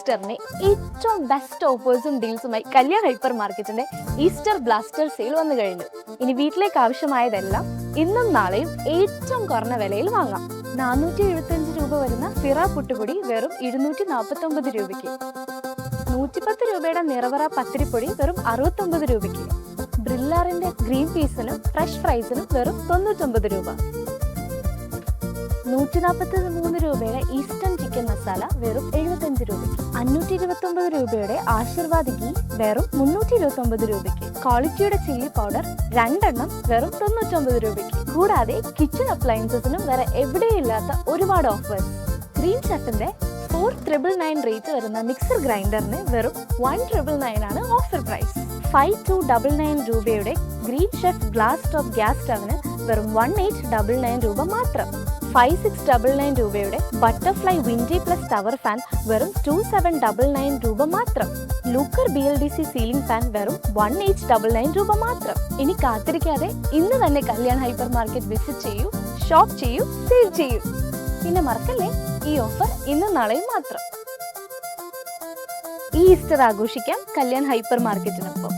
ഈസ്റ്ററിന് ഏറ്റവും best ഓഫേഴ്സും ഡീൽസുമായി Kalyan hyper മാർക്കറ്റിന്റെ Easter blaster sale വന്നു കഴിഞ്ഞു. ഇനി വീട്ടിലേക്ക് ആവശ്യമായതെല്ലാം ഇന്നും നാളെയും ഏറ്റവും കുറഞ്ഞ വിലയിൽ വാങ്ങാം. 475 രൂപ വരുന്ന ഫിറ പുട്ടുപൊടി വെറും 249 രൂപയ്ക്ക്, 110 രൂപയുടെ നിറവറ പത്തിരിപ്പൊടി വെറും 69 രൂപയ്ക്ക്, ബ്രില്ലാറിന്റെ ഗ്രീൻ പീസിനും ഫ്രഷ് ഫ്രൈസിനും വെറും 99 രൂപ, 143 രൂപയുടെ ഈസ്റ്റേൺ ചിക്കൻ മസാല വെറും 75 രൂപയ്ക്ക്, 529 രൂപയുടെ ആശീർവാദ് ഗീ വെറും 329 രൂപയ്ക്ക്, ക്വാളിറ്റിയുടെ ചില്ലി പൗഡർ 2 എണ്ണം വെറും 99 രൂപയ്ക്ക്. കൂടാതെ കിച്ചൺ അപ്ലയൻസസിനും വേറെ എവിടെയില്ലാത്ത ഒരുപാട് ഓഫേഴ്സ്. ഗ്രീൻ ഷെഫിന്റെ 4999 റേറ്റ് വരുന്ന മിക്സർ ഗ്രൈൻഡറിന് വെറും 1999 ആണ് ഓഫർ പ്രൈസ്. 5299 രൂപയുടെ green chef glass top gas സ്റ്റവിന് വെറും 1899 രൂപ മാത്രം. 5699 രൂപയുടെ butterfly windy plus tower fan വെറും 2799 രൂപ മാത്രം. ലൂക്കർ BLDC സീലിംഗ് ഫാൻ വെറും 1899 രൂപ മാത്രം. ഇനി കാത്തിരിക്കാതെ ഇന്ന് തന്നെ കല്യാൺ ഹൈപ്പർ മാർക്കറ്റ് വിസിറ്റ് ചെയ്യൂ, ഷോപ്പ് ചെയ്യൂ, സേവ് ചെയ്യൂ. പിന്നെ മറക്കല്ലേ, ഈ ഓഫർ ഇന്നും നാളെയും മാത്രം. ഈ ഈസ്റ്റർ ആഘോഷിക്കാം കല്യാൺ ഹൈപ്പർ മാർക്കറ്റിനൊപ്പം.